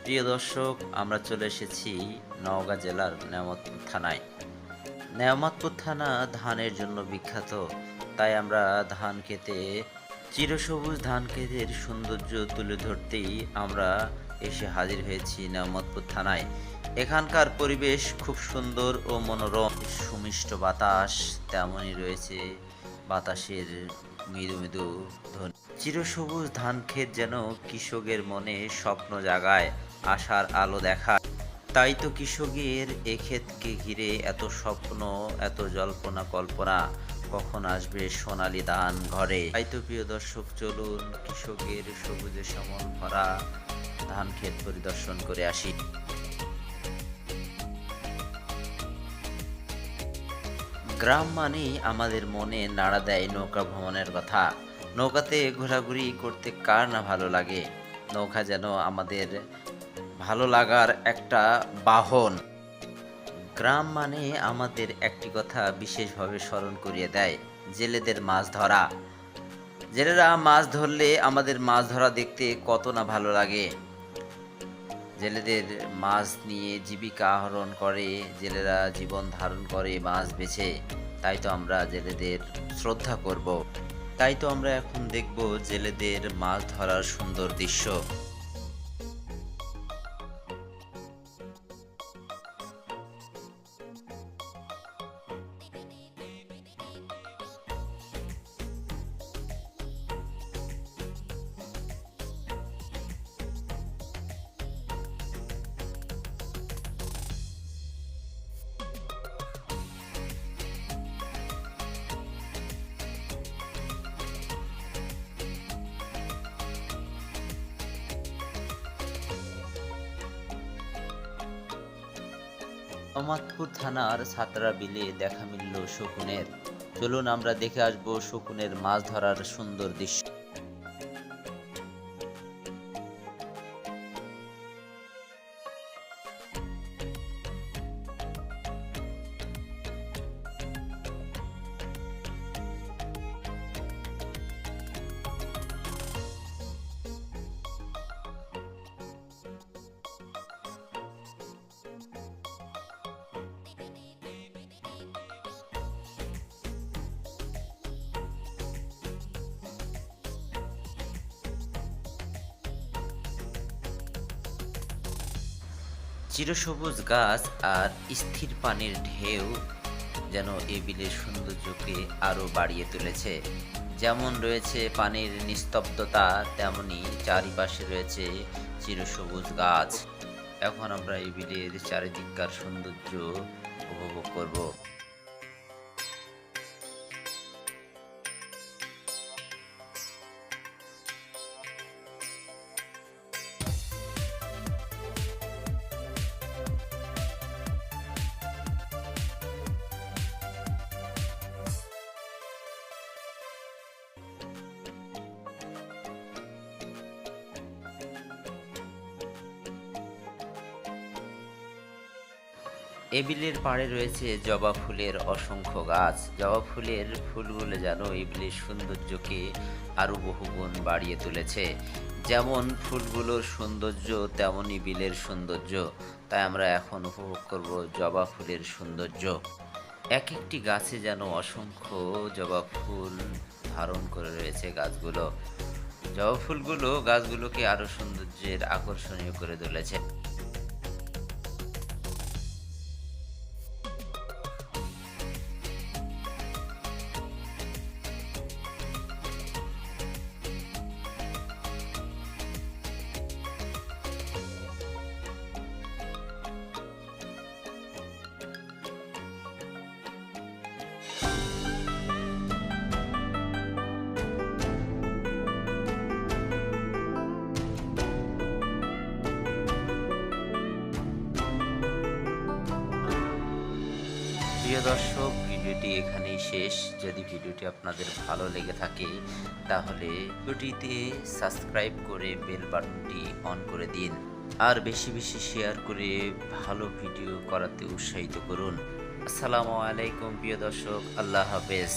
প্রিয় দর্শক, আমরা চলে এসেছি নওগাঁ জেলার নেয়ামতপুর থানায়। নেয়ামতপুর থানা ধানের জন্য বিখ্যাত। তাই আমরা ধান খেতে চিরসবুজ ধান ক্ষেতের সৌন্দর্য তুলে ধরতেই আমরা এসে হাজির হয়েছি নেয়ামতপুর থানায়। এখানকার পরিবেশ খুব সুন্দর ও মনোরম। সুমিষ্ট বাতাস, তেমনই রয়েছে বাতাসের মৃদু মৃদু ধ্বনি। চিরসবুজ ধান ক্ষেত যেন কৃষকের মনে স্বপ্ন জাগায়, আশার আলো দেখায়। তাই তো কৃষকের এ ক্ষেতকে ঘিরে এত স্বপ্ন, এত জল্পনা কল্পনা, কখন আসবে সোনালী ধান ঘরে। তাই তো প্রিয় দর্শক, চলুন কৃষকের সবুজে শ্যামল ভরা ধান ক্ষেত পরিদর্শন করে আসি। গ্রাম মানেই আমাদের মনে নাড়া দেয় নৌকা ভ্রমণের কথা। নৌকাতে ঘোরাঘুরি করতে কার না ভালো লাগে। নৌকা যেন আমাদের ভালো লাগার একটা বাহন। গ্রাম মানে আমাদের একটি কথা বিশেষভাবে স্মরণ করিয়ে দেয়, জেলেদের মাছ ধরা। জেলেরা মাছ ধরলে আমাদের মাছ ধরা দেখতে কত না ভালো লাগে। জেলেদের মাছ নিয়ে জীবিকা আহরণ করে, জেলেরা জীবন ধারণ করে মাছ বেচে। তাই তো আমরা জেলেদের শ্রদ্ধা করব। তাই তো আমরা এখন দেখব জেলেদের মাছ ধরার সুন্দর দৃশ্য। রহমতপুর থানার ছাতরা বিলে দেখা মিলল শকুনের। চলুন আমরা দেখে আসবো শকুনের মাছ ধরার সুন্দর দৃশ্য। চিরসবুজ গাছ আর স্থির পানির ঢেউ যেন এই বিলের সৌন্দর্যকে আরো বাড়িয়ে তুলেছে। যেমন রয়েছে পানির নিস্তব্ধতা, তেমনি চারিপাশে রয়েছে চিরসবুজ গাছ। এখন আমরা এই বিলের চারিদিককার সৌন্দর্য উপভোগ করব। এ বিলের পাড়ে রয়েছে জবা ফুলের অসংখ্য গাছ। জবা ফুলের ফুলগুলো যেন এই বিলের সৌন্দর্যকে আরো বহুগুণ বাড়িয়ে তুলেছে। যেমন ফুলগুলোর সৌন্দর্য, তেমনই বিলের সৌন্দর্য। তাই আমরা এখন উপভোগ করব জবা ফুলের সৌন্দর্য। এক একটি গাছে যেন অসংখ্য জবা ফুল ধারণ করে রয়েছে গাছগুলো। জবা ফুলগুলো গাছগুলোকে আরো সৌন্দর্যের আকর্ষণীয় করে তুলেছে। প্রিয় দর্শক, ভিডিওটি এখানেই শেষ। যদি ভিডিওটি আপনাদের ভালো লেগে থাকে তাহলে ভিডিওটিতে সাবস্ক্রাইব করে বেল বাটনটি অন করে দিন। আর বেশি বেশি শেয়ার করে ভালো ভিডিও করাতে উৎসাহিত করুন। আসসালামু আলাইকুম প্রিয় দর্শক, আল্লাহ হাফেজ।